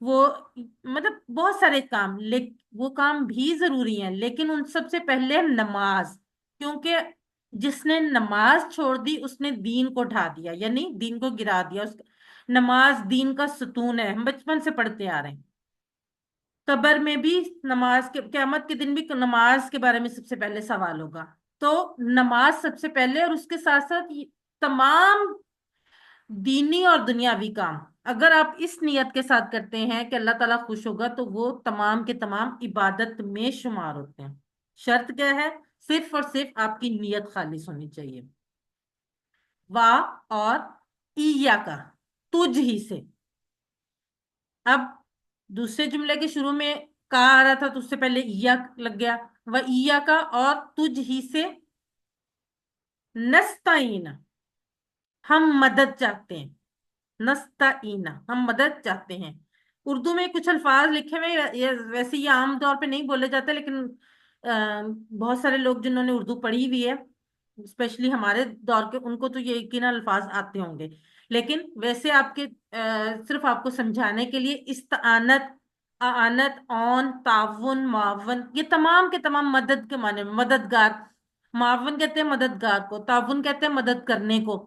وہ مطلب بہت سارے کام، وہ کام بھی ضروری ہیں، لیکن ان سب سے پہلے نماز، کیونکہ جس نے نماز چھوڑ دی اس نے دین کو ڈھا دیا، یعنی دین کو گرا دیا نماز دین کا ستون ہے، ہم بچپن سے پڑھتے آ رہے ہیں۔ قبر میں بھی نماز کے، قیامت کے دن بھی نماز کے بارے میں سب سے پہلے سوال ہوگا۔ تو نماز سب سے پہلے، اور اس کے ساتھ ساتھ تمام دینی اور دنیاوی کام اگر آپ اس نیت کے ساتھ کرتے ہیں کہ اللہ تعالیٰ خوش ہوگا، تو وہ تمام کے تمام عبادت میں شمار ہوتے ہیں۔ شرط کیا ہے؟ صرف اور صرف آپ کی نیت خالص ہونی چاہیے۔ وا اور ایا کا، تجھ ہی سے۔ اب دوسرے جملے کے شروع میں کا آ رہا تھا تو اس سے پہلے ایا لگ گیا، و ایا کا، اور تجھ ہی سے نستعین، ہم مدد چاہتے ہیں۔ نستعین، ہم مدد چاہتے ہیں۔ اردو میں کچھ الفاظ لکھے ہوئے، ویسے یہ عام طور پہ نہیں بولے جاتے، لیکن بہت سارے لوگ جنہوں نے اردو پڑھی ہوئی ہے، اسپیشلی ہمارے دور کے، ان کو تو یہ یقینا الفاظ آتے ہوں گے، لیکن ویسے آپ کے صرف آپ کو سمجھانے کے لیے استعانت، اعانت، اون، تعاون، معاون، یہ تمام کے تمام مدد کے معنی میں، مددگار۔ معاون کہتے ہیں مددگار کو، تعاون کہتے ہیں مدد کرنے کو۔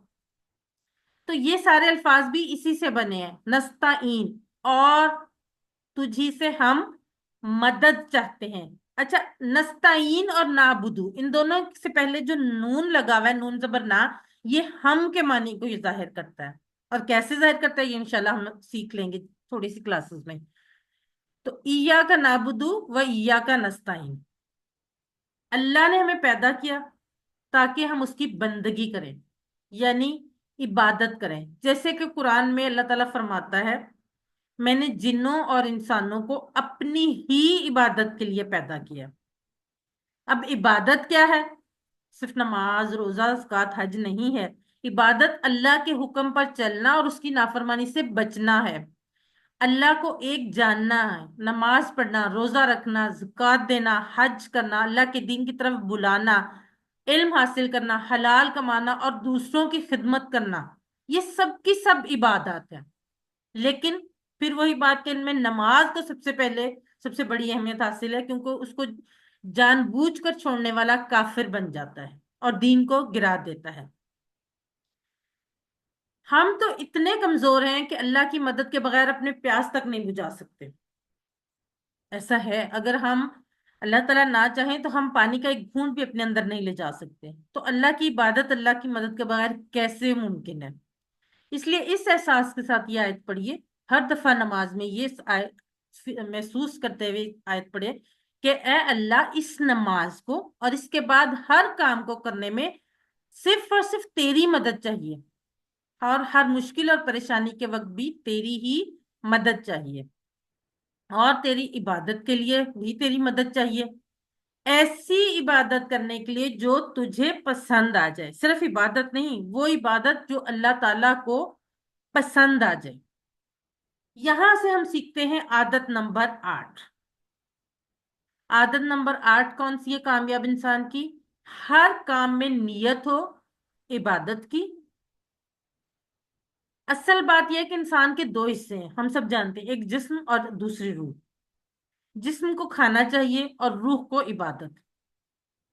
تو یہ سارے الفاظ بھی اسی سے بنے ہیں، نستعین، اور تجھی سے ہم مدد چاہتے ہیں۔ اچھا، نستعین اور نعبدو، ان دونوں سے پہلے جو نون لگا ہوا ہے، نون زبر نا، یہ ہم کے معنی کو یہ ظاہر کرتا ہے، اور کیسے ظاہر کرتا ہے یہ انشاءاللہ ہم سیکھ لیں گے تھوڑی سی کلاسز میں۔ تو ایا کا نعبدو و ایا کا نستعین، اللہ نے ہمیں پیدا کیا تاکہ ہم اس کی بندگی کریں، یعنی عبادت کریں، جیسے کہ قرآن میں اللہ تعالیٰ فرماتا ہے میں نے جنوں اور انسانوں کو اپنی ہی عبادت کے لیے پیدا کیا۔ اب عبادت کیا ہے؟ صرف نماز، روزہ، زکوٰۃ، حج نہیں ہے۔ عبادت اللہ کے حکم پر چلنا اور اس کی نافرمانی سے بچنا ہے، اللہ کو ایک جاننا ہے، نماز پڑھنا، روزہ رکھنا، زکوٰۃ دینا، حج کرنا، اللہ کے دین کی طرف بلانا، علم حاصل کرنا، حلال کمانا اور دوسروں کی خدمت کرنا، یہ سب کی سب عبادات ہیں۔ لیکن پھر وہی بات کہ ان میں نماز کو سب سے پہلے سب سے بڑی اہمیت حاصل ہے، کیونکہ اس کو جان بوجھ کر چھوڑنے والا کافر بن جاتا ہے اور دین کو گرا دیتا ہے۔ ہم تو اتنے کمزور ہیں کہ اللہ کی مدد کے بغیر اپنے پیاس تک نہیں بجھا سکتے۔ ایسا ہے، اگر ہم اللہ تعالیٰ نہ چاہیں تو ہم پانی کا ایک گھونٹ بھی اپنے اندر نہیں لے جا سکتے، تو اللہ کی عبادت اللہ کی مدد کے بغیر کیسے ممکن ہے؟ اس لیے اس احساس کے ساتھ یہ آیت پڑھیے، ہر دفعہ نماز میں یہ آیت محسوس کرتے ہوئے آیت پڑھے کہ اے اللہ، اس نماز کو اور اس کے بعد ہر کام کو کرنے میں صرف اور صرف تیری مدد چاہیے، اور ہر مشکل اور پریشانی کے وقت بھی تیری ہی مدد چاہیے، اور تیری عبادت کے لیے بھی تیری مدد چاہیے، ایسی عبادت کرنے کے لیے جو تجھے پسند آ جائے۔ صرف عبادت نہیں، وہ عبادت جو اللہ تعالیٰ کو پسند آ جائے۔ یہاں سے ہم سیکھتے ہیں عادت نمبر 8۔ عادت نمبر 8 کون سی ہے کامیاب انسان کی؟ ہر کام میں نیت ہو عبادت کی۔ اصل بات یہ ہے کہ انسان کے دو حصے ہیں، ہم سب جانتے ہیں، ایک جسم اور دوسری روح۔ جسم کو کھانا چاہیے اور روح کو عبادت۔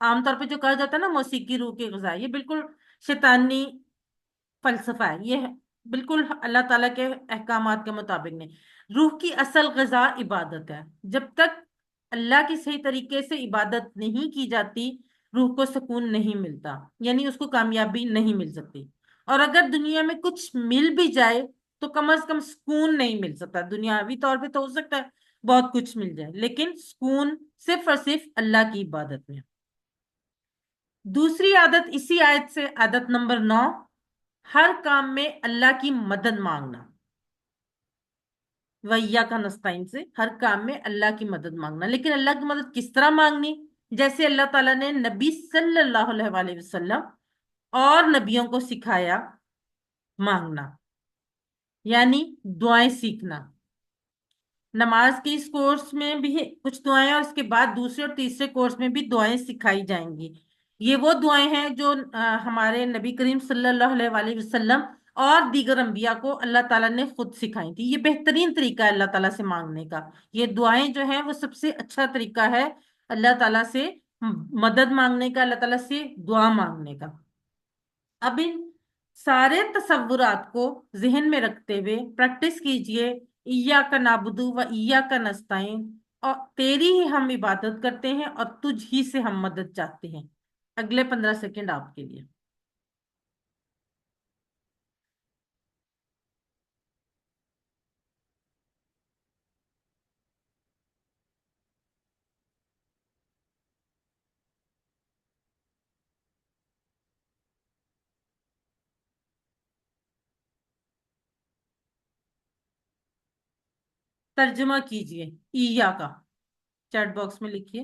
عام طور پہ جو کہا جاتا ہے نا موسیقی روح کی غذا، یہ بالکل شیطانی فلسفہ ہے، یہ بالکل اللہ تعالیٰ کے احکامات کے مطابق نہیں۔ روح کی اصل غذا عبادت ہے۔ جب تک اللہ کی صحیح طریقے سے عبادت نہیں کی جاتی، روح کو سکون نہیں ملتا، یعنی اس کو کامیابی نہیں مل سکتی، اور اگر دنیا میں کچھ مل بھی جائے تو کم از کم سکون نہیں مل سکتا۔ دنیاوی طور پہ تو ہو سکتا ہے بہت کچھ مل جائے، لیکن سکون صرف اور صرف اللہ کی عبادت میں۔ دوسری عادت اسی آیت سے، عادت نمبر 9، ہر کام میں اللہ کی مدد مانگنا۔ وَإِيَّاكَ کا نستعین سے ہر کام میں اللہ کی مدد مانگنا، لیکن اللہ کی مدد کس طرح مانگنی؟ جیسے اللہ تعالیٰ نے نبی صلی اللہ علیہ وآلہ وسلم اور نبیوں کو سکھایا مانگنا، یعنی دعائیں سیکھنا۔ نماز کے اس کورس میں بھی کچھ دعائیں، اور اس کے بعد دوسرے اور تیسرے کورس میں بھی دعائیں سکھائی جائیں گی۔ یہ وہ دعائیں ہیں جو ہمارے نبی کریم صلی اللہ علیہ وآلہ وسلم اور دیگر انبیاء کو اللہ تعالیٰ نے خود سکھائی تھی. یہ بہترین طریقہ ہے اللہ تعالیٰ سے مانگنے کا. یہ دعائیں جو ہیں وہ سب سے اچھا طریقہ ہے اللہ تعالیٰ سے مدد مانگنے کا، اللہ تعالیٰ سے دعا مانگنے کا. اب ان سارے تصورات کو ذہن میں رکھتے ہوئے پریکٹس کیجئے. ایاک نعبد و ایاک نستعین، اور تیری ہی ہم عبادت کرتے ہیں اور تجھ ہی سے ہم مدد چاہتے ہیں. اگلے 15 سیکنڈ آپ کے لیے. ترجمہ کیجئے ایاک کا، چیٹ باکس میں لکھیے.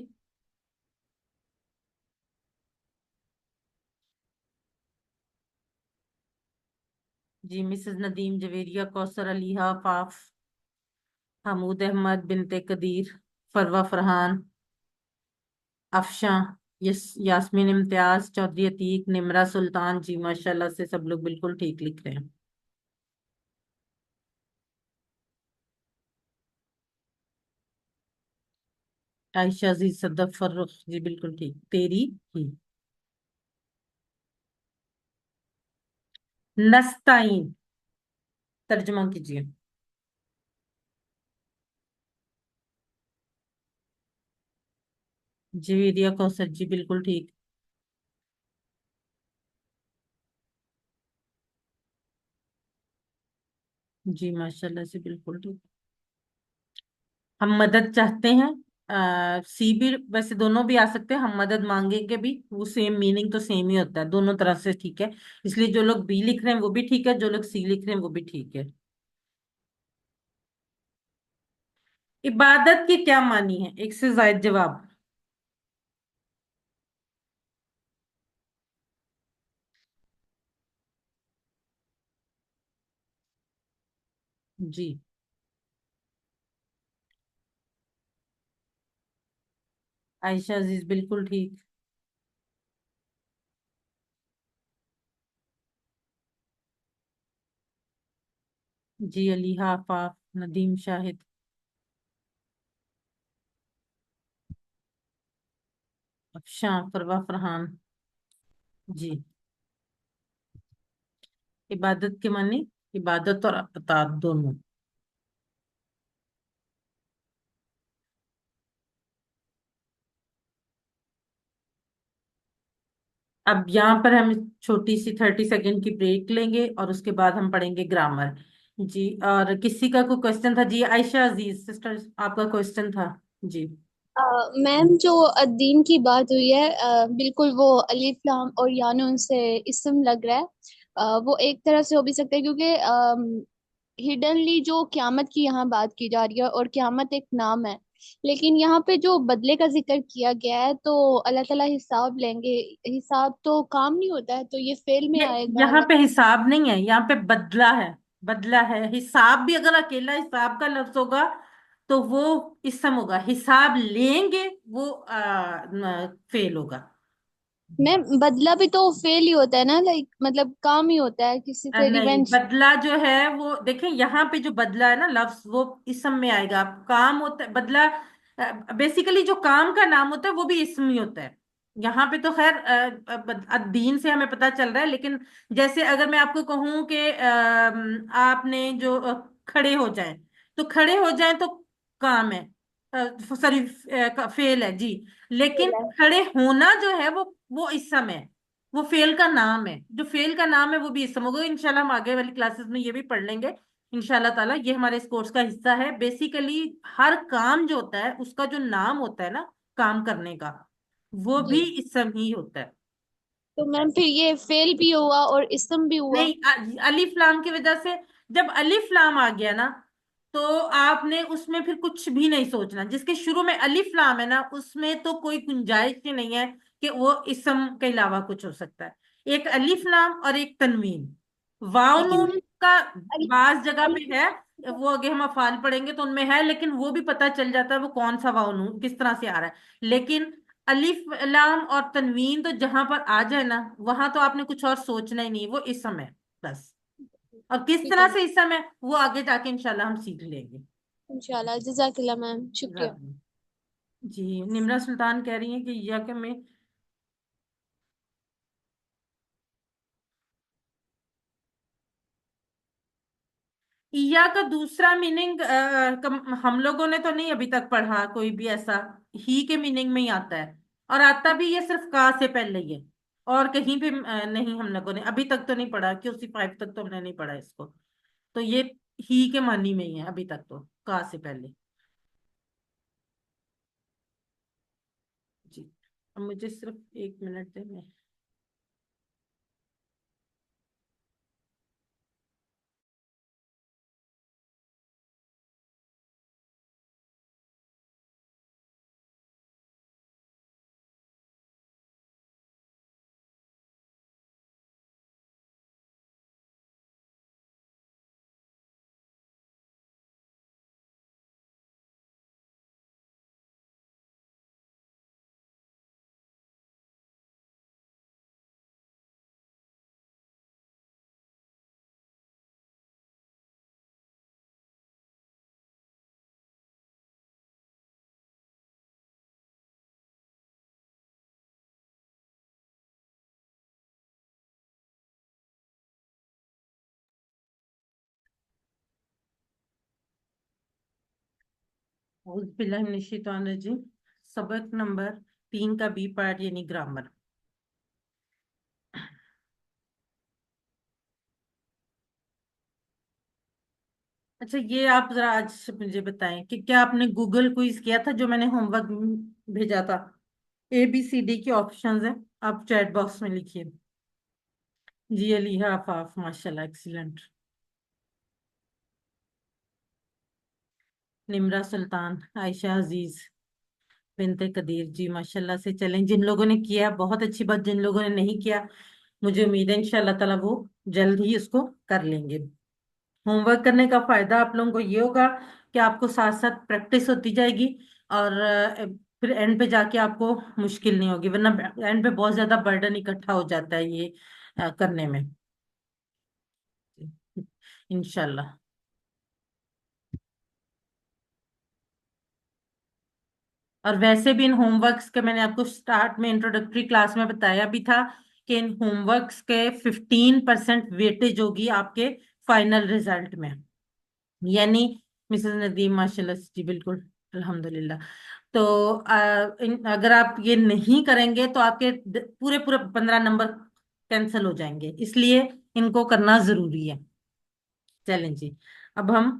جی، مسز ندیم جویریہ، کوثر علیحہ، فاف، حمود احمد، بنت قدیر، فروہ فرحان، افشاں، یاسمین امتیاز، چودھری عتیق، نمرہ سلطان. جی ماشاءاللہ سے سب لوگ بالکل ٹھیک لکھ رہے ہیں. عائشہ عزیز، صدف، فرخ، جی بالکل ٹھیک. تیری ہی. نستعین، ترجمہ کیجیے. جویریہ کوثر، جی بالکل ٹھیک. جی ماشاءاللہ سے بالکل ٹھیک. ہم مدد چاہتے ہیں، سی بھی ویسے دونوں بھی آ سکتے ہیں. ہم مدد مانگیں گے بھی، وہ سیم میننگ تو سیم ہی ہوتا ہے دونوں طرح سے. ٹھیک ہے، اس لیے جو لوگ بی لکھ رہے ہیں وہ بھی ٹھیک ہے، جو لوگ سی لکھ رہے ہیں وہ بھی ٹھیک ہے. عبادت کے کیا معنی ہے؟ ایک سے زائد جواب. جی عائشہ عزیز بالکل ٹھیک. جی علیحہ، آفاق، ندیم شاہد، افشاں، فروہ فرحان. جی عبادت کے معنی عبادت اور اطاعت دونوں. اب یہاں پر ہم چھوٹی سی 30 سیکنڈ کی بریک لیں گے اور اس کے بعد ہم پڑھیں گے گرامر. جی، اور کسی کا کوئی کوشچن تھا؟ جی عائشہ عزیز سسٹر، آپ کا کوشچن تھا. جی میم جو الدین کی بات ہوئی ہے، بالکل وہ الف لام اور یانون سے اسم لگ رہا ہے. وہ ایک طرح سے ہو بھی سکتا ہے کیونکہ ہڈنلی جو قیامت کی یہاں بات کی جا رہی ہے اور قیامت ایک نام ہے، لیکن یہاں پہ جو بدلے کا ذکر کیا گیا ہے تو اللہ تعالیٰ حساب لیں گے. حساب تو کام نہیں ہوتا ہے تو یہ فعل میں آئے گا یہاں یا؟ پہ حساب نہیں ہے، یہاں پہ بدلہ ہے. بدلہ ہے. حساب بھی اگر اکیلا حساب کا لفظ ہوگا تو وہ اسم ہوگا. حساب لیں گے وہ فعل ہوگا. میم بدلہ بھی تو فعل ہی ہوتا ہے نا، لائک مطلب کام ہی ہوتا ہے کسی سے نہیں، ریونج. بدلہ جو ہے وہ دیکھیں یہاں پہ جو بدلہ ہے نا لفظ وہ اسم میں آئے گا. کام ہوتا ہے بدلہ، بیسیکلی جو کام کا نام ہوتا ہے وہ بھی اسم ہی ہوتا ہے. یہاں پہ تو خیر الدین سے ہمیں پتا چل رہا ہے، لیکن جیسے اگر میں آپ کو کہوں کہ آپ نے جو کھڑے ہو جائیں، تو کھڑے ہو جائیں تو کام ہے، سوری فعل ہے. جی لیکن کھڑے ہونا جو ہے وہ اسم ہے، وہ فیل کا نام ہے. جو فیل کا نام ہے وہ بھی اسم ہوگا. انشاءاللہ ہم آگے والی کلاسز میں یہ بھی پڑھ لیں گے انشاءاللہ تعالیٰ. یہ ہمارے اس کورس کا حصہ ہے. بیسیکلی ہر کام جو ہوتا ہے اس کا جو نام ہوتا ہے نا کام کرنے کا، وہ جی بھی اسم ہی ہوتا ہے. تو میم پھر یہ فعل بھی ہوا اور اسم بھی ہوا. نہیں، الف لام کی وجہ سے جب الف لام آ گیا نا تو آپ نے اس میں پھر کچھ بھی نہیں سوچنا. جس کے شروع میں الف لام ہے نا اس میں تو کوئی گنجائش ہی نہیں ہے کہ وہ اسم کے علاوہ کچھ ہو سکتا ہے. ایک الف لام اور ایک تنوین. واو لیکن نون میم کا بعض جگہ پہ ہے، الف- وہ آگے ہم افعال پڑھیں گے تو ان میں ہے، لیکن وہ بھی پتہ چل جاتا ہے وہ کون سا واو نون کس طرح سے آ رہا ہے. لیکن الف لام اور تنوین تو جہاں پر آ جائے نا وہاں تو آپ نے کچھ اور سوچنا ہی نہیں، وہ اسم ہے بس. اور کس ٹھیک طرح ہے سے اسم ہے وہ آگے جا کے انشاءاللہ ہم سیکھ لیں گے. انشاءاللہ. جزاک اللہ میم، شکریہ. جی نمرہ سلطان کہہ رہی ہیں کہ یا کہ میں یا کا دوسرا میننگ ہم لوگوں نے تو نہیں ابھی تک پڑھا کوئی بھی ایسا. ہی کے میننگ میں ہی آتا ہے اور آتا بھی یہ صرف کا سے پہلے ہی ہے اور کہیں بھی نہیں. ہم لوگوں نے ابھی تک تو نہیں پڑھا QC5 تک تو ہم نے نہیں پڑھا اس کو. تو یہ ہی کے معنی میں ہی ہے ابھی تک تو کا سے پہلے. جی اب مجھے صرف 1 منٹ دیں میں. اعوذ باللہ من الشیطان الرجیم. سبق نمبر 3 کا بی پارٹ یعنی گرامر. اچھا یہ آپ ذرا آج مجھے بتائیں کہ کیا آپ نے گوگل کوئز کیا تھا جو میں نے ہوم ورک بھیجا تھا. ABCD کے آپشنز ہیں آپ چیٹ باکس میں لکھیے. جی علیحا آفاف ماشاء اللہ ایکسیلنٹ. نمرہ سلطان، عائشہ عزیز، بنت قدیر جی ماشاء اللہ سے. چلیں جن لوگوں نے کیا بہت اچھی بات، جن لوگوں نے نہیں کیا مجھے امید ہے انشاءاللہ تعالیٰ وہ جلد ہی اس کو کر لیں گے. ہوم ورک کرنے کا فائدہ آپ لوگوں کو یہ ہوگا کہ آپ کو ساتھ ساتھ پریکٹس ہوتی جائے گی اور پھر اینڈ پہ جا کے آپ کو مشکل نہیں ہوگی، ورنہ اینڈ پہ بہت زیادہ برڈن اکٹھا ہو جاتا ہے یہ کرنے میں انشاءاللہ. اور ویسے بھی ان ہوم ورکس کے میں نے آپ کو سٹارٹ میں انٹروڈکٹری کلاس میں بتایا بھی تھا کہ ان ہوم ورکس کے 15% ویٹیج ہوگی آپ کے فائنل ریزلٹ میں. یعنی مسز ندیم ماشاء اللہ جی بالکل الحمدللہ. تو اگر آپ یہ نہیں کریں گے تو آپ کے پورے پورے 15 نمبر کینسل ہو جائیں گے، اس لیے ان کو کرنا ضروری ہے. چلیں جی اب ہم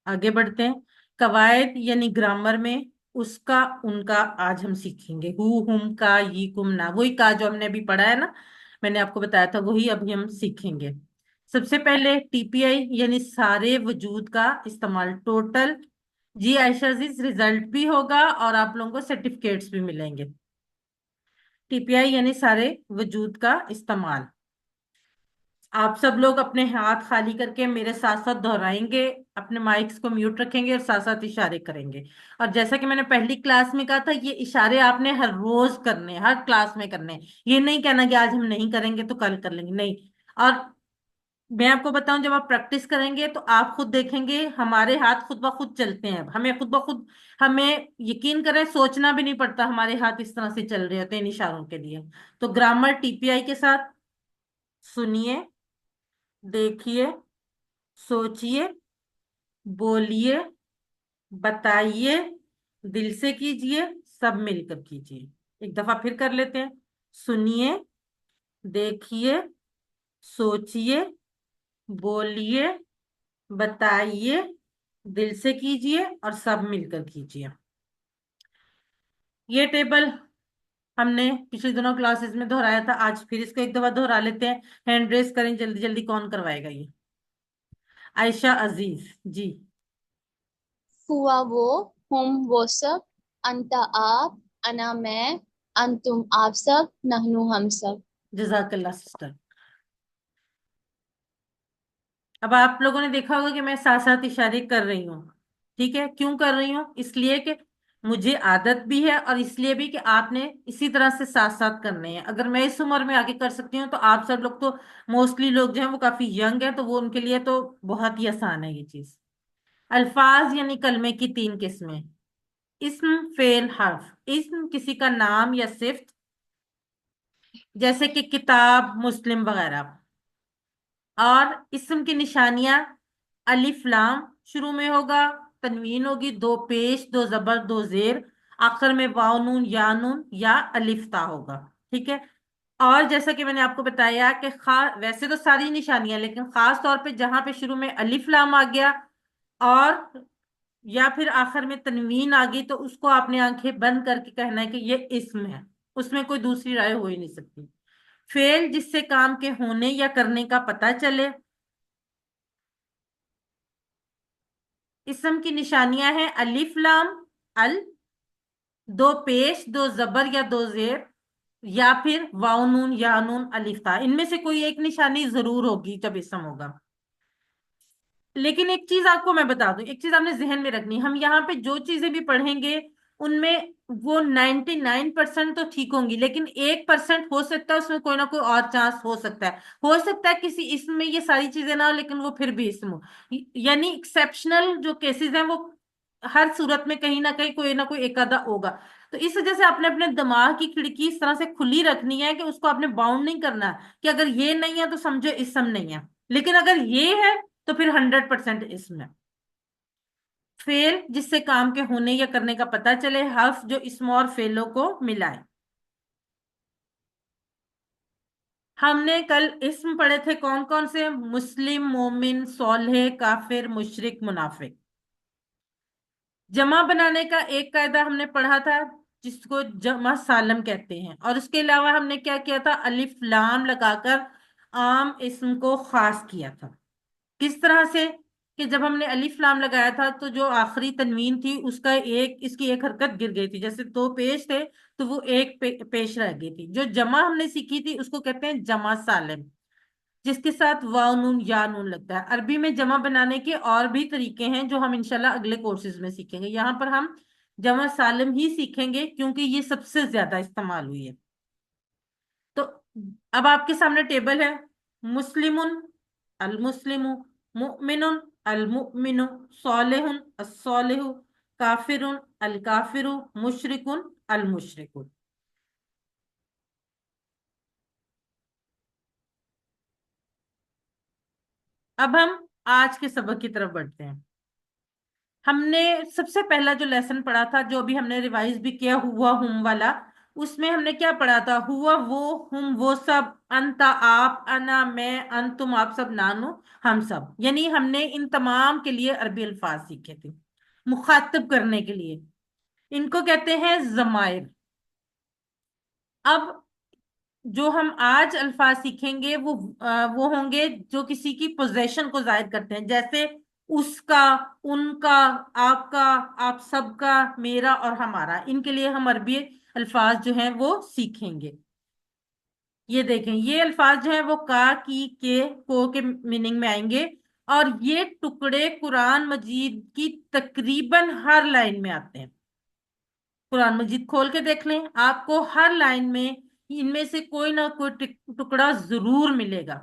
آگے بڑھتے ہیں. قواعد یعنی گرامر میں اس کا ان کا آج ہم سیکھیں گے. ہو ہم کا یہ کم نہ، وہی کا جو ہم نے ابھی پڑھا ہے نا، میں نے آپ کو بتایا تھا وہی ابھی ہم سیکھیں گے. سب سے پہلے TPI یعنی سارے وجود کا استعمال، ٹوٹل. جی عائشہ عزیز رزلٹ بھی ہوگا اور آپ لوگوں کو سرٹیفکیٹس بھی ملیں گے. TPI یعنی سارے وجود کا استعمال. آپ سب لوگ اپنے ہاتھ خالی کر کے میرے ساتھ ساتھ دہرائیں گے، اپنے مائکس کو میوٹ رکھیں گے اور ساتھ ساتھ اشارے کریں گے. اور جیسا کہ میں نے پہلی کلاس میں کہا تھا یہ اشارے آپ نے ہر روز کرنے، ہر کلاس میں کرنے. یہ نہیں کہنا کہ آج ہم نہیں کریں گے تو کل کر لیں گے، نہیں. اور میں آپ کو بتاؤں جب آپ پریکٹس کریں گے تو آپ خود دیکھیں گے ہمارے ہاتھ خود بخود چلتے ہیں. ہمیں خود بخود، ہمیں یقین کریں سوچنا بھی نہیں پڑتا، ہمارے ہاتھ اس طرح سے چل رہے ہوتے ہیں ان اشاروں کے لیے. تو گرامر TPI کے ساتھ سنیے، دیکھیے، سوچئے، بولیے، بتائیے، دل سے کیجئے، سب مل کر کیجئے. ایک دفعہ پھر کر لیتے ہیں. سنیے، دیکھیے، سوچئے، بولیے، بتائیے، دل سے کیجئے اور سب مل کر کیجئے. یہ ٹیبل ہم نے پچھلے دنوں کلاسز میں دہرایا تھا، آج پھر اس کو ایک دفعہ دہرا لیتے ہیں. ہینڈ ریز کریں جلدی جلدی، کون کروائے گا یہ؟ عائشہ عزیز جی. ہوا وہ، ہم وہ سب، انتا آپ، انا میں، انتم آپ سب، نحنو ہم سب. جزاک اللہ سسٹر. اب آپ لوگوں نے دیکھا ہوگا کہ میں ساتھ ساتھ اشارے کر رہی ہوں. ٹھیک ہے، کیوں کر رہی ہوں؟ اس لیے کہ مجھے عادت بھی ہے اور اس لیے بھی کہ آپ نے اسی طرح سے ساتھ ساتھ کرنے ہیں. اگر میں اس عمر میں آگے کر سکتی ہوں تو آپ سب لوگ تو موسٹلی لوگ جو ہیں وہ کافی ینگ ہیں، تو وہ ان کے لیے تو بہت ہی آسان ہے یہ چیز. الفاظ یعنی کلمے کی تین قسمیں: اسم، فعل، حرف. اسم کسی کا نام یا صفت، جیسے کہ کتاب، مسلم وغیرہ. اور اسم کی نشانیاں: الف لام شروع میں ہوگا، تنوین ہوگی، دو پیش، دو زبر، دو زیر، آخر میں واو نون یا نون یا الف تا ہوگا. ٹھیک ہے. اور جیسا کہ میں نے آپ کو بتایا کہ ویسے تو ساری نشانیاں، لیکن خاص طور پہ جہاں پہ شروع میں الف لام آ گیا اور یا پھر آخر میں تنوین آ گئی، تو اس کو آپ نے آنکھیں بند کر کے کہنا ہے کہ یہ اسم ہے. اس میں کوئی دوسری رائے ہو ہی نہیں سکتی. فعل جس سے کام کے ہونے یا کرنے کا پتہ چلے. اسم کی نشانیاں ہیں الف لام، ال، دو پیش، دو زبر یا دو زیر، یا پھر واو نون یا نون الف تا. ان میں سے کوئی ایک نشانی ضرور ہوگی جب اسم ہوگا. لیکن ایک چیز آپ کو میں بتا دوں، ایک چیز آپ نے ذہن میں رکھنی. ہم یہاں پہ جو چیزیں بھی پڑھیں گے ان میں وہ 99% تو ٹھیک ہوں گی، لیکن 1% ہو سکتا ہے اس میں کوئی نہ کوئی اور چانس ہو سکتا ہے. ہو سکتا ہے کسی اسم میں یہ ساری چیزیں نہ ہو لیکن وہ پھر بھی اسم ہو. یعنی ایکسیپشنل جو کیسز ہیں وہ ہر صورت میں کہیں نہ کوئی ایک آدھا ہوگا. تو اس وجہ سے آپ نے اپنے دماغ کی کھڑکی اس طرح سے کھلی رکھنی ہے کہ اس کو آپ نے باؤنڈ نہیں کرنا کہ اگر یہ نہیں ہے تو سمجھو اسم نہیں ہے، لیکن اگر یہ ہے تو پھر 100% اسم ہے. فعل جس سے کام کے ہونے یا کرنے کا پتہ چلے. حرف جو اسم اور فعلوں کو ملائے. ہم نے کل اسم پڑھے تھے کون کون سے؟ مسلم، مومن، صالح، کافر، مشرک، منافق. جمع بنانے کا ایک قاعدہ ہم نے پڑھا تھا جس کو جمع سالم کہتے ہیں، اور اس کے علاوہ ہم نے کیا کیا تھا؟ الف لام لگا کر عام اسم کو خاص کیا تھا. کس طرح سے؟ کہ جب ہم نے الف لام لگایا تھا تو جو آخری تنوین تھی اس کی ایک حرکت گر گئی تھی. جیسے دو پیش تھے تو وہ ایک پیش رہ گئی تھی. جو جمع ہم نے سیکھی تھی اس کو کہتے ہیں جمع سالم، جس کے ساتھ واو نون یا نون لگتا ہے. عربی میں جمع بنانے کے اور بھی طریقے ہیں جو ہم انشاءاللہ اگلے کورسز میں سیکھیں گے. یہاں پر ہم جمع سالم ہی سیکھیں گے کیونکہ یہ سب سے زیادہ استعمال ہوئی ہے. تو اب آپ کے سامنے ٹیبل ہے: مسلم، المسلم، مؤمن، المؤمن، صالح، الصالح، کافر، الکافر، مشرک، المشرک. اب ہم آج کے سبق کی طرف بڑھتے ہیں. ہم نے سب سے پہلا جو لیسن پڑھا تھا، جو بھی ہم نے ریوائز بھی کیا، ہوا ہم والا، اس میں ہم نے کیا پڑھا تھا؟ ہوا وہ، ہم وہ سب، انتا آپ، انا میں، انتم آپ سب، نانو ہم سب. یعنی ہم نے ان تمام کے لیے عربی الفاظ سیکھے تھے مخاطب کرنے کے لیے. ان کو کہتے ہیں ضمائر. اب جو ہم آج الفاظ سیکھیں گے وہ ہوں گے جو کسی کی پوزیشن کو ظاہر کرتے ہیں، جیسے اس کا، ان کا، آپ کا، آپ سب کا، میرا اور ہمارا. ان کے لیے ہم عربی الفاظ جو ہیں وہ سیکھیں گے. یہ دیکھیں، یہ الفاظ جو ہیں وہ کا، کی، کے، کو کے میننگ میں آئیں گے، اور یہ ٹکڑے قرآن مجید کی تقریباً ہر لائن میں آتے ہیں. قرآن مجید کھول کے دیکھ لیں، آپ کو ہر لائن میں ان میں سے کوئی نہ کوئی ٹکڑا ضرور ملے گا.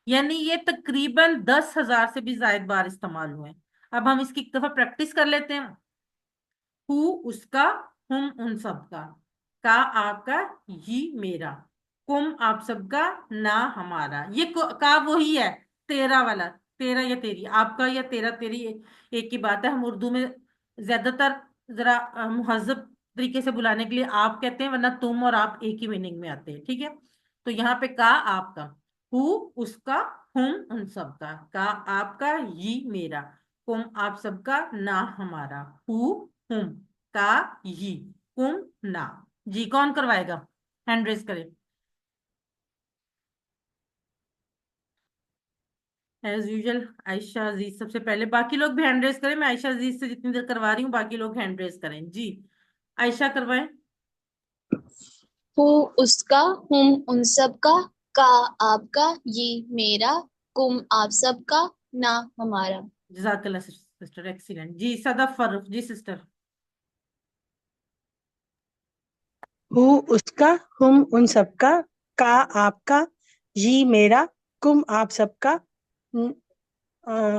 یعنی یہ تقریباً 10,000 سے بھی زائد بار استعمال ہوئے. اب ہم اس کی ایک دفعہ پریکٹس کر لیتے ہیں. ہو اس کا، ہم ان سب کا آپ کا، یہ میرا، کم آپ سب کا، نہ ہمارا. یہ کا وہی ہے تیرا والا، تیرا یا تیری، آپ کا یا تیرا تیری ایک ہی بات ہے. ہم اردو میں زیادہ تر ذرا مہذب طریقے سے بلانے کے لیے آپ کہتے ہیں، ورنہ تم اور آپ ایک ہی میننگ میں آتے ہیں. ٹھیک ہے. تو یہاں پہ کا آپ کا، ہو اس کا، ہم ان سب کا آپ کا، یہ میرا، کم آپ سب کا، نہ ہمارا. ہو، ہم، کا، یہ، کم، نہ. جی کون کروائے گا؟ ہینڈ ریز کرے. ایز یوزل عائشہ عزیز سب سے پہلے. باقی لوگ بھی ہینڈ ریز کریں. میں عائشہ عزیز سے جتنی دیر کروا رہی ہوں باقی لوگ ہینڈ ریز کریں. جی عائشہ کروائیں. ہو اس کا، ہم ان سب کا آپ کا، یہ میرا، کم آپ سب کا، نہ ہمارا. جزاک اللہ سسٹر، ایکسیلنٹ. جی صدف فرخ. جی سسٹر. ہو اس کا، ہم ان سب کا آپ کا، یہ میرا، کم آپ سب کا، ن- آ،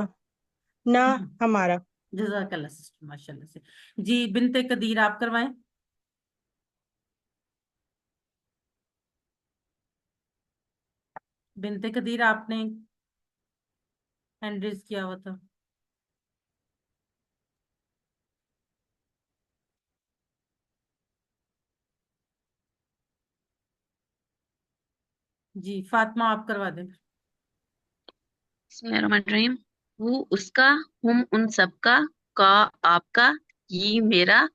نہ ہمارا۔ جزاک اللہ سسٹر، ماشاء اللہ سے۔ جی بنت قدیر آپ کروائیں۔ بنت قدیر آپ نے ہینڈ ریز کیا ہوا تھا۔ جی فاطمہ آپ کروا دیں۔ بسم اللہ الرحمن الرحیم۔ وہ اس کا، ہم ان سب کا آپ کا، یہ میرا،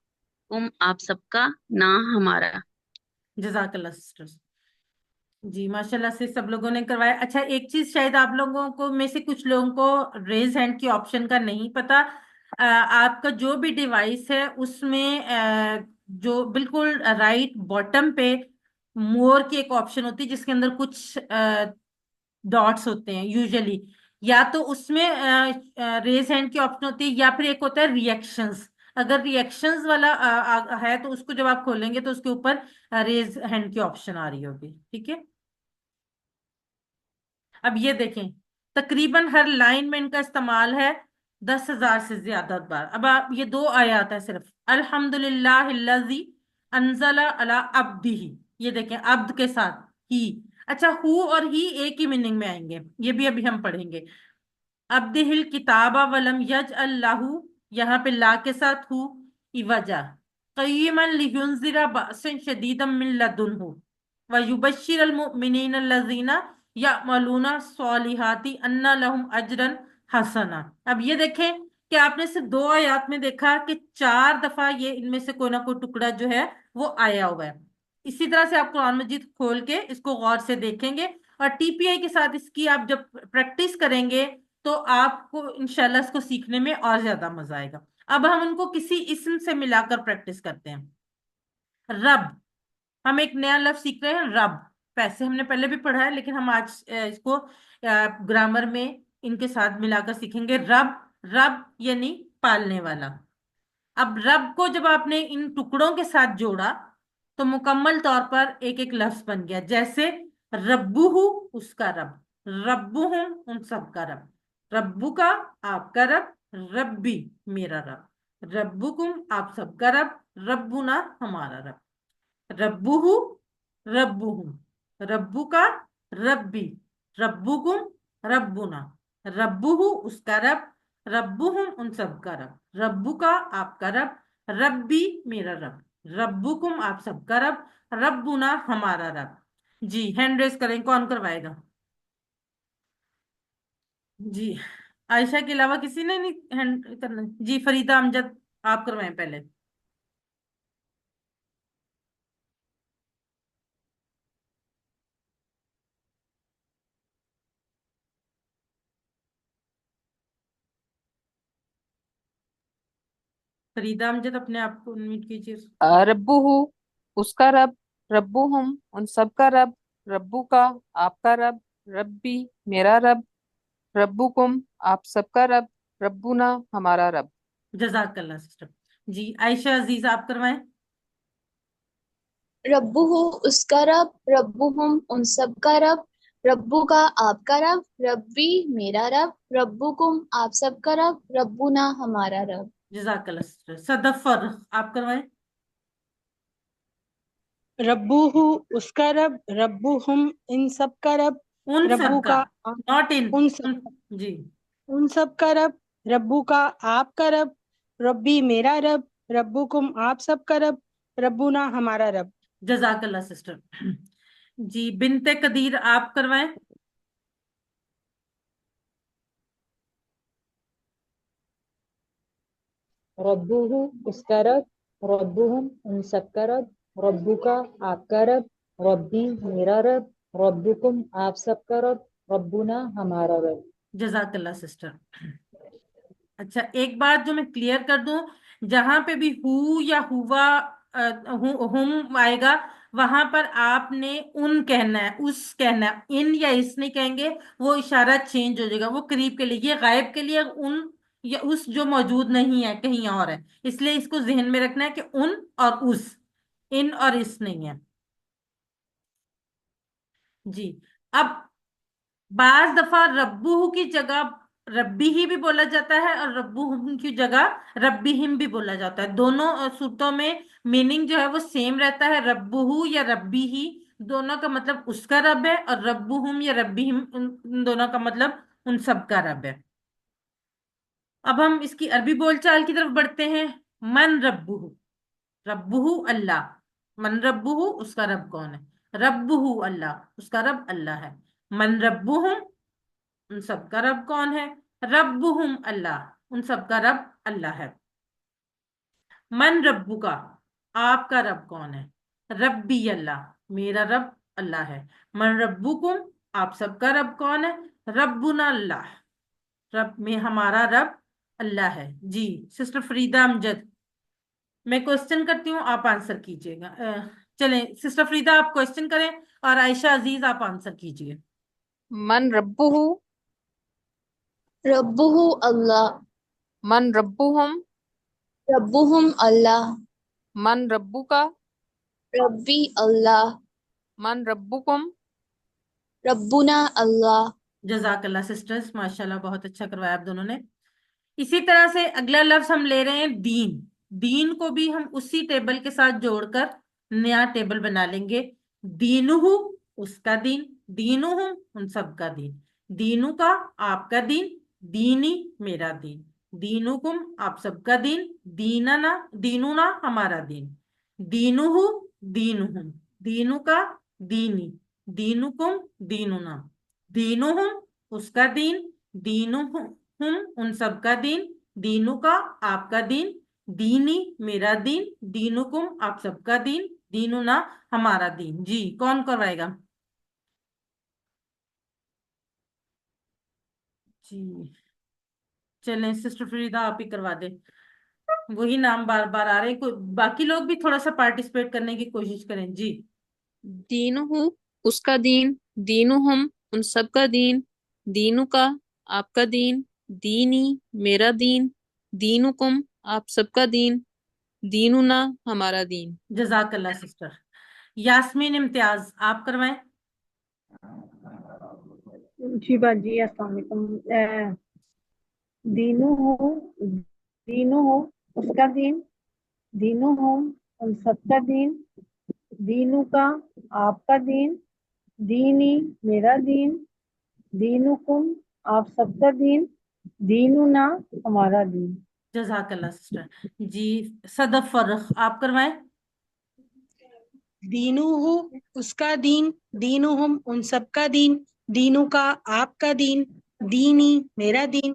تم آپ سب کا، نہ ہمارا۔ جزاک اللہ سسٹر۔ جی ماشاء اللہ سے سب لوگوں نے کروایا۔ اچھا ایک چیز شاید آپ لوگوں کو میں سے کچھ لوگوں کو ریز ہینڈ کی آپشن کا نہیں پتا۔ آپ کا جو بھی ڈیوائس ہے اس میں جو بالکل رائٹ باٹم پہ مور کی ایک آپشن ہوتی ہے جس کے اندر کچھ ڈاٹس ہوتے ہیں یوزلی، یا تو اس میں ریز ہینڈ کی آپشن ہوتی ہے یا پھر ایک ہوتا ہے ریئیکشنز۔ اگر ریئیکشنز والا ہے تو اس کو جب آپ کھولیں گے تو اس کے اوپر ریز ہینڈ کی آپشن آ رہی ہوگی، ٹھیک ہے۔ اب یہ دیکھیں تقریباً ہر لائن میں ان کا استعمال ہے 10,000 سے زیادہ بار۔ اب آپ یہ دو آیات ہے صرف، الحمدللہ الذی انزل علی عبدہ، یہ دیکھیں عبد کے ساتھ ہی۔ اچھا ہو اور ہی ایک ہی میننگ میں آئیں گے، یہ بھی ابھی ہم پڑھیں گے۔ عبدہ الکتاب ولم یجعل لہ، یہاں پہ لا کے ساتھ ہو وجہ، قیما لینذر بأسا شدیدا من لدنہ وَيُبَشِّرَ الْمُؤْمِنِينَ الَّذِينَ يَعْمَلُونَ الصَّالِحَاتِ أَنَّ لَهُمْ أَجْرًا حَسَنًا۔ اب یہ دیکھیں کہ آپ نے صرف دو آیات میں دیکھا کہ 4 دفعہ یہ ان میں سے کوئی نہ کوئی ٹکڑا جو ہے وہ آیا ہوا ہے۔ اسی طرح سے آپ قرآن مجید کھول کے اس کو غور سے دیکھیں گے اور ٹی پی آئی کے ساتھ اس کی آپ جب پریکٹس کریں گے تو آپ کو انشاءاللہ اس کو سیکھنے میں اور زیادہ مزہ آئے گا۔ اب ہم ان کو کسی اسم سے ملا کر پریکٹس کرتے ہیں۔ رب، ہم ایک نیا لفظ سیکھ رہے ہیں رب، پیسے ہم نے پہلے بھی پڑھا ہے لیکن ہم آج اس کو گرامر میں ان کے ساتھ ملا کر سیکھیں گے۔ رب، رب یعنی پالنے والا۔ اب رب کو جب آپ نے ان ٹکڑوں کے ساتھ جوڑا تو مکمل طور پر ایک ایک لفظ بن گیا، جیسے ربہ اس کا رب، ربہم ان سب کا رب، ربو کا آپ کا رب، ربی میرا رب، ربکم آپ سب کا رب، ربنا ہمارا رب، ربہ ربہم، ربو کا ربی، ربکم ربنا، ربہ اس کا رب، ربہم ان سب کا رب، ربو کا آپ کا رب، ربی میرا رب، ربکم آپ سب کا رب، ربنا ہمارا رب۔ جی ہینڈ ریز کریں، کون کروائے گا؟ جی عائشہ کے علاوہ کسی نے نہیں ہینڈ کرنا؟ جی فریدہ امجد آپ کروائیں پہلے۔ فریدہ امجد اپنے آپ کو انمیوٹ کیجیے۔ ربو اس کا رب، ربوہم ان سب کا رب، ربو کا آپ کا رب، ربی میرا رب، ربکم آپ سب کا رب، ربنا ہمارا رب۔ جزاک اللہ سسٹر۔ جی عائشہ عزیز آپ کروائیں۔ ربو اس کا رب، ربوہم ان سب کا رب، ربو کا آپ کا رب، ربی میرا رب، ربکم آپ سب کا رب، ربنا ہمارا رب۔ جزاک اللہ سسٹر۔ صدف فرخ آپ کروائیں۔ ربو اس کا رب، ربو ہم ان سب کا رب، ان ربو سب کا، کا ناٹ ان، ان سب جی ان سب کا رب، ربو کا آپ کا رب، ربی میرا رب، ربکم آپ سب کا رب، ربنا ہمارا رب۔ جزاک اللہ سسٹر۔ جی بنت قدیر آپ کروائیں۔ ربو اس کا رب، ربوہم ان سب کا رب، ربو کا آپ کا رب، ربی میرا رب، ربکم آپ سب کا رب، ربنا ہمارا رب۔ جزاک اللہ سسٹر۔ اچھا ایک بات جو میں کلیئر کر دوں، جہاں پہ بھی ہو یا ہوا ہم آئے گا وہاں پر آپ نے ان کہنا ہے، اس کہنا ہے، ان یا اس نہیں کہیں گے، وہ اشارہ چینج ہو جائے گا، وہ قریب کے لیے، یہ غائب کے لیے ان یا اس جو موجود نہیں ہے کہیں اور ہے، اس لیے اس کو ذہن میں رکھنا ہے کہ ان اور اس، ان اور اس نہیں ہے. جی. اب بعض دفعہ ربو کی جگہ ربی ہی بھی بولا جاتا ہے اور ربو کی جگہ ربی ہم بھی بولا جاتا ہے. دونوں صورتوں میں میننگ جو ہے وہ سیم رہتا ہے. ربو یا ربی ہی دونوں کا مطلب اس کا رب ہے، اور ربو ہم یا ربی ہم ان دونوں کا مطلب ان سب کا رب ہے. اب ہم اس کی عربی بول چال کی طرف بڑھتے ہیں. من ربو، ربو اللہ. من ربو اس کا رب کون ہے؟ ربو اللہ، اس کا رب اللہ ہے. من ربہم ان سب کا رب کون ہے؟ ربہم اللہ، ان سب کا رب اللہ ہے. من ربو کا آپ کا رب کون ہے؟ ربی اللہ، میرا رب اللہ ہے. من ربکم آپ سب کا رب کون ہے؟ ربنا اللہ، رب میں ہمارا رب اللہ ہے. جی سسٹر فریدہ امجد، میں کوشچن کرتی ہوں، آپ آنسر کیجئے گا. چلیں سسٹر فریدہ آپ کوشچن کریں اور عائشہ عزیز آپ آنسر کیجئے. من ربہ، ربہ اللہ، من ربہم، ربہم اللہ، من ربک، ربی اللہ، من ربکم. ربنا اللہ. جزاک اللہ سسٹرز، ماشاءاللہ بہت اچھا کروایا آپ دونوں نے. اسی طرح سے اگلا لفظ ہم لے رہے ہیں دین. دین کو بھی ہم اسی ٹیبل کے ساتھ جوڑ کر نیا ٹیبل بنا لیں گے. دینہو اس کا دین، دینہم ان سب کا دین. دینو کا آپ کا دین، دینی میرا دین. دینکم آپ سب کا دین، دیننا دیننا ہمارا دین. دینہو دینہم، دینو کا دینی، دینکم دیننا. دینہم اس کا دین، دینہم ان سب کا دین. دینو کا آپ کا دین، دینی میرا دین، دینکم آپ سب کا دین، دیننا ہمارا دین. جی کون کروائے گا؟ جی چلیں سسٹر فریدہ آپ ہی کروا دیں، وہی نام بار بار آ رہے ہیں. باقی لوگ بھی تھوڑا سا پارٹیسپیٹ کرنے کی کوشش کریں. جی دینہ اس کا دین، دینہم ان سب کا دین، دینو کا آپ کا دین، دینی میرا دین، دینکم آپ سب کا دین، دیننا ہمارا دین. جزاک اللہ سسٹر. یاسمین امتیاز آپ کروائیں. جی باجی السلام علیکم. دینو ہو، دینو ہو اس کا دین، دینو ہو ان سب کا دین، دینو کا آپ کا دین، دینی میرا دین، دینکم آپ سب کا دین، دیننا ہمارا دین. جزاک اللہ سسٹر. جی صدف فرخ آپ کروائیں. دینو ہو اس کا دین، دینو ہم ان سب کا دین، دینو کا آپ کا دین، دینی میرا دین،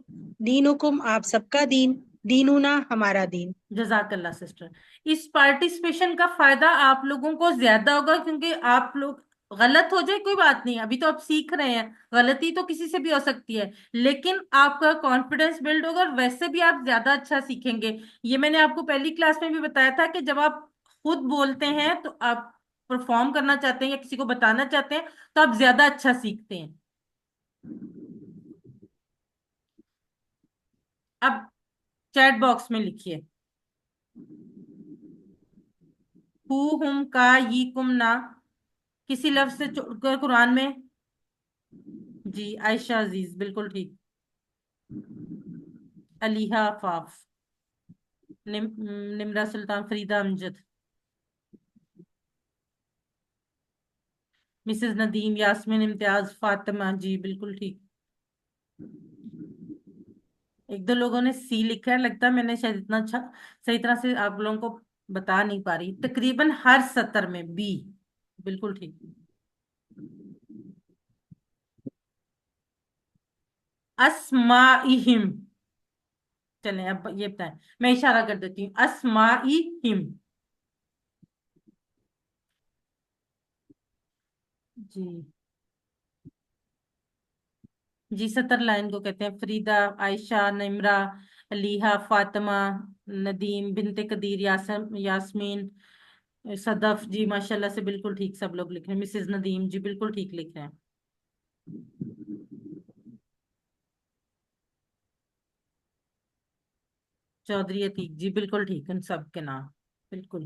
دینکم آپ سب کا دین، دیننا ہمارا دین. جزاک اللہ سسٹر. اس پارٹیسپیشن کا فائدہ آپ لوگوں کو زیادہ ہوگا، کیونکہ آپ لوگ غلط ہو جائے کوئی بات نہیں، ابھی تو آپ سیکھ رہے ہیں، غلطی تو کسی سے بھی ہو سکتی ہے، لیکن آپ کا کانفیڈنس بلڈ ہوگا اور ویسے بھی آپ زیادہ اچھا سیکھیں گے. یہ میں نے آپ کو پہلی کلاس میں بھی بتایا تھا کہ جب آپ خود بولتے ہیں تو آپ پرفارم کرنا چاہتے ہیں یا کسی کو بتانا چاہتے ہیں تو آپ زیادہ اچھا سیکھتے ہیں. اب چیٹ باکس میں لکھیے ہو ہم کا یہ کم نا کسی لفظ سے چھوڑ کر قرآن میں. جی عائشہ عزیز بالکل ٹھیک. علیحہ فاف، نمرہ سلطان، فریدہ امجد، مسز ندیم، یاسمین امتیاز، فاطمہ. جی بالکل ٹھیک. ایک دو لوگوں نے سی لکھا ہے، لگتا ہے میں نے شاید اتنا اچھا صحیح طرح سے آپ لوگوں کو بتا نہیں پا رہی. تقریباً ہر سطر میں بی. بالکل ٹھیک. اسمائہم، چلیں اب یہ بتائیں، میں اشارہ کر دیتی ہوں. اسمائہم. جی جی سطر لائن کو کہتے ہیں. فریدہ، عائشہ، نمرہ، علیحہ، فاطمہ، ندیم، بنت قدیر، یاسمین، صدف. جی ماشاءاللہ سے بالکل ٹھیک سب لوگ لکھ رہے ہیں. مسز ندیم جی بالکل ٹھیک لکھ رہے ہیں. چودھری عتیق جی بالکل ٹھیک، ان سب کے نام بالکل.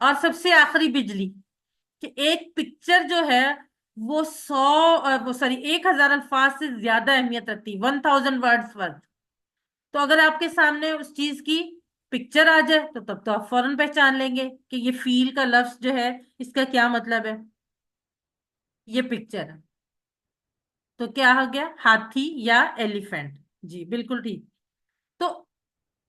اور سب سے آخری بجلی، کہ ایک پکچر جو ہے وہ 1000 الفاظ سے زیادہ اہمیت رکھتی، 1000 ورڈز۔ تو اگر آپ کے سامنے اس چیز کی پکچر آ جائے تو تب تو آپ فوراً پہچان لیں گے کہ یہ فیل کا لفظ جو ہے اس کا کیا مطلب ہے، یہ پکچر ہے۔ تو کیا ہو گیا؟ ہاتھی یا ایلیفینٹ، جی بالکل ٹھیک۔ تو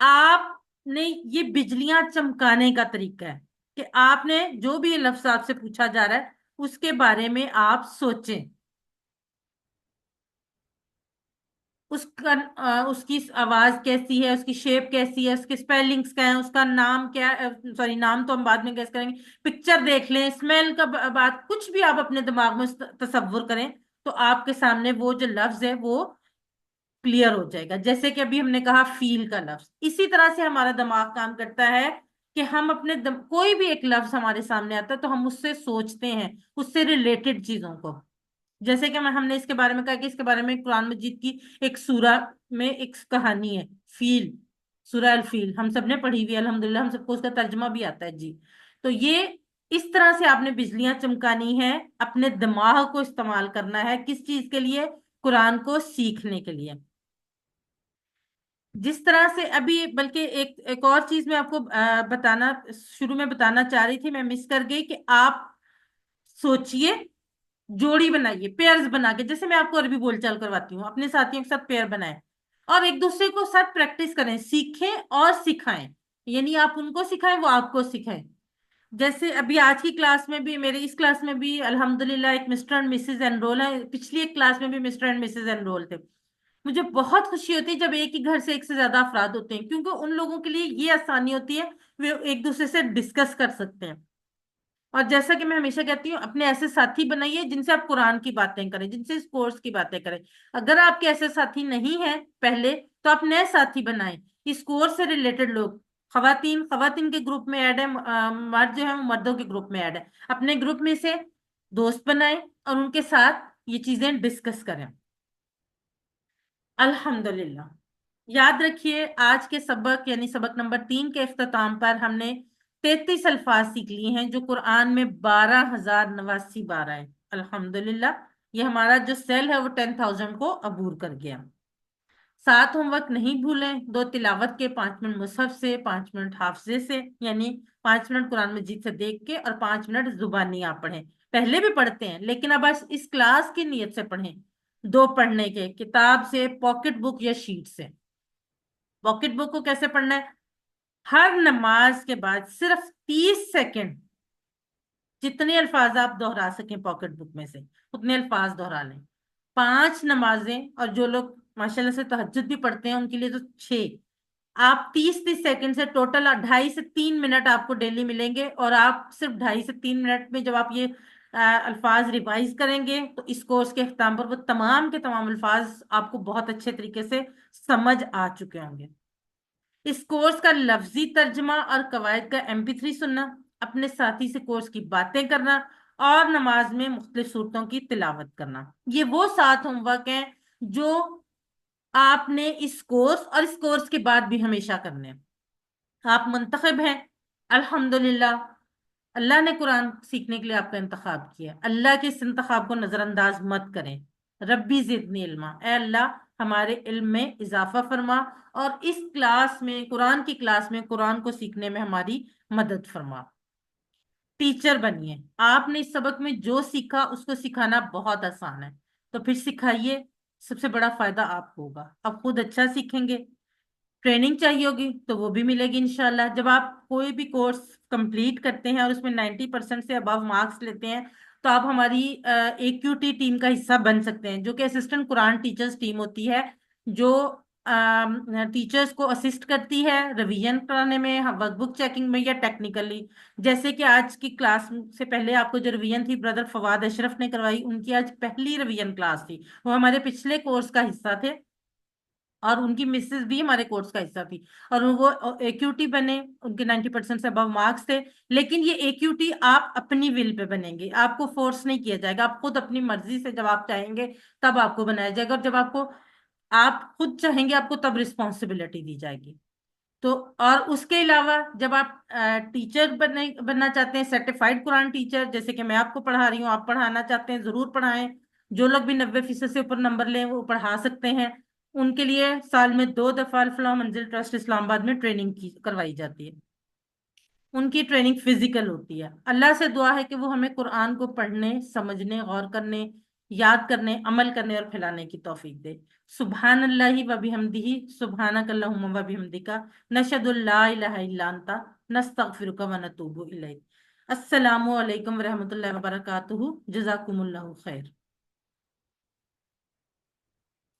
آپ نے یہ بجلیاں چمکانے کا طریقہ ہے کہ آپ نے جو بھی یہ لفظ آپ سے پوچھا جا رہا ہے اس کے بارے میں آپ سوچیں، اس کی آواز کیسی ہے، اس کی شیپ کیسی ہے، اس کے سپیلنگز کیا ہیں، اس کا نام کیا، سوری نام تو ہم بعد میں گیس کریں گے، پکچر دیکھ لیں، اسمیل کا بات کچھ بھی آپ اپنے دماغ میں تصور کریں تو آپ کے سامنے وہ جو لفظ ہے وہ کلیئر ہو جائے گا۔ جیسے کہ ابھی ہم نے کہا فیل کا لفظ، اسی طرح سے ہمارا دماغ کام کرتا ہے کہ ہم اپنے کوئی بھی ایک لفظ ہمارے سامنے آتا ہے تو ہم اس سے سوچتے ہیں، اس سے ریلیٹڈ چیزوں کو۔ جیسے کہ ہم نے اس کے بارے میں کہا کہ اس کے بارے میں قرآن مجید کی ایک سورہ میں ایک کہانی ہے، فیل، سورہ الفیل، ہم سب نے پڑھی ہوئی ہے الحمدللہ، ہم سب کو اس کا ترجمہ بھی آتا ہے جی۔ تو یہ اس طرح سے آپ نے بجلیاں چمکانی ہے، اپنے دماغ کو استعمال کرنا ہے، کس چیز کے لیے؟ قرآن کو سیکھنے کے لیے۔ جس طرح سے ابھی بلکہ ایک اور چیز میں آپ کو شروع میں بتانا چاہ رہی تھی، میں مس کر گئی، کہ آپ سوچئے، جوڑی بنائیے، پیئرز بنا کے، جیسے میں آپ کو عربی بول چال کرواتی ہوں، اپنے ساتھیوں کے ساتھ پیئر بنائیں اور ایک دوسرے کو ساتھ پریکٹس کریں، سیکھیں اور سکھائیں، یعنی آپ ان کو سکھائیں، وہ آپ کو سکھائیں۔ جیسے ابھی آج کی کلاس میں بھی، میرے اس کلاس میں بھی الحمدللہ ایک مسٹر اینڈ مسز انرول ہے، پچھلی ایک کلاس میں بھی مسٹر اینڈ مسز انرول تھے۔ مجھے بہت خوشی ہوتی ہے جب ایک ہی گھر سے ایک سے زیادہ افراد ہوتے ہیں، کیونکہ ان لوگوں کے لیے یہ آسانی ہوتی ہے، وہ ایک دوسرے سے ڈسکس کر سکتے ہیں۔ اور جیسا کہ میں ہمیشہ کہتی ہوں، اپنے ایسے ساتھی بنائیے جن سے آپ قرآن کی باتیں کریں، جن سے اس کورس کی باتیں کریں۔ اگر آپ کے ایسے ساتھی نہیں ہیں پہلے تو آپ نئے ساتھی بنائیں، اس کورس سے ریلیٹڈ لوگ، خواتین کے گروپ میں ایڈ ہے، مرد جو ہیں وہ مردوں کے گروپ میں ایڈ ہے، اپنے گروپ میں سے دوست بنائیں اور ان کے ساتھ یہ چیزیں ڈسکس کریں۔ الحمدللہ، یاد رکھیے آج کے سبق یعنی سبق نمبر 3 کے اختتام پر ہم نے 33 الفاظ سیکھ لیے ہیں جو قرآن میں 12,089 بار آئے۔ الحمدللہ، یہ ہمارا جو سیل ہے وہ 10,000 کو عبور کر گیا۔ 7 ہوم ورک نہیں بھولیں، 2 تلاوت کے، 5 منٹ مصحف سے، 5 منٹ حافظے سے، یعنی 5 منٹ قرآن مجید سے دیکھ کے اور 5 منٹ زبانی آپ پڑھیں۔ پہلے بھی پڑھتے ہیں لیکن اب اس کلاس کی نیت سے پڑھیں، 2 پڑھنے کے، کتاب سے، پاکٹ بک یا شیٹ سے۔ پاکٹ بک کو کیسے پڑھنا ہے؟ ہر نماز کے بعد صرف 30 سیکنڈ جتنے الفاظ آپ دہرا سکیں پاکٹ بک میں سے اتنے الفاظ دہرا لیں۔ 5 نمازیں، اور جو لوگ ماشاءاللہ سے تہجد بھی پڑھتے ہیں ان کے لیے تو 6۔ آپ 30 سیکنڈ سے ٹوٹل 2.5 سے 3 منٹ آپ کو ڈیلی ملیں گے، اور آپ صرف 2.5 سے 3 منٹ میں جب آپ یہ الفاظ ریوائز کریں گے تو اس کورس کے اختتام پر وہ تمام کے تمام الفاظ آپ کو بہت اچھے طریقے سے سمجھ آ چکے ہوں گے۔ اس کورس کا لفظی ترجمہ اور قواعد کا MP3 سننا، اپنے ساتھی سے کورس کی باتیں کرنا اور نماز میں مختلف صورتوں کی تلاوت کرنا، یہ وہ 7 ہوم ورک ہیں جو آپ نے اس کورس اور اس کورس کے بعد بھی ہمیشہ کرنے ہیں۔ آپ منتخب ہیں الحمدللہ، اللہ نے قرآن سیکھنے کے لیے آپ کا انتخاب کیا، اللہ کے اس انتخاب کو نظر انداز مت کریں۔ ربی زدنی علما، اے اللہ ہمارے علم میں اضافہ فرما، اور اس کلاس میں، قرآن کی کلاس میں، قرآن کو سیکھنے میں ہماری مدد فرما۔ ٹیچر بنیے، آپ نے اس سبق میں جو سیکھا اس کو سکھانا بہت آسان ہے، تو پھر سکھائیے، سب سے بڑا فائدہ آپ کو ہوگا، آپ خود اچھا سیکھیں گے۔ ٹریننگ چاہیے ہوگی تو وہ بھی ملے گی انشاءاللہ۔ جب آپ کوئی بھی کورس کمپلیٹ کرتے ہیں اور اس میں 90% سے ابو مارکس لیتے ہیں تو آپ ہماری AQT ٹیم کا حصہ بن سکتے ہیں، جو کہ اسسٹنٹ قرآن ٹیچرز ٹیم ہوتی ہے، جو ٹیچرز کو اسسٹ کرتی ہے ریویژن کرانے میں، ورک بک چیکنگ میں یا ٹیکنیکلی۔ جیسے کہ آج کی کلاس سے پہلے آپ کو جو ریویژن تھی برادر فواد اشرف نے کروائی، ان کی آج پہلی ریویژن کلاس تھی، وہ ہمارے پچھلے کورس کا حصہ تھے، اور ان کی مسز بھی ہمارے کورس کا حصہ تھی، اور وہ AQT بنے، ان کے 90% سے ابو مارکس تھے۔ لیکن یہ AQT آپ اپنی ول پہ بنیں گے، آپ کو فورس نہیں کیا جائے گا، آپ خود اپنی مرضی سے جب آپ چاہیں گے تب آپ کو بنایا جائے گا، اور جب آپ خود چاہیں گے آپ کو تب رسپانسبلٹی دی جائے گی۔ تو اور اس کے علاوہ جب آپ ٹیچر بننا چاہتے ہیں، سرٹیفائڈ قرآن ٹیچر، جیسے کہ میں آپ کو پڑھا رہی ہوں، آپ پڑھانا چاہتے ہیں ضرور پڑھائیں، جو لوگ بھی 90% سے اوپر نمبر لیں وہ پڑھا سکتے ہیں، ان کے لیے سال میں 2 دفعہ الفلاح منزل ٹرسٹ اسلام آباد میں ٹریننگ کروائی جاتی ہے، ان کی ٹریننگ فزیکل ہوتی ہے۔ اللہ سے دعا ہے کہ وہ ہمیں قرآن کو پڑھنے، سمجھنے، غور کرنے، یاد کرنے، عمل کرنے اور پھیلانے کی توفیق دے۔ سبحان اللہ و بحمدہ، سبحانک اللہم و بحمدک، نشہد ان لا الہ الا انت، نستغفرک و نتوب الیک۔ السلام علیکم ورحمۃ اللہ وبرکاتہ، جزاکم اللہ خیر۔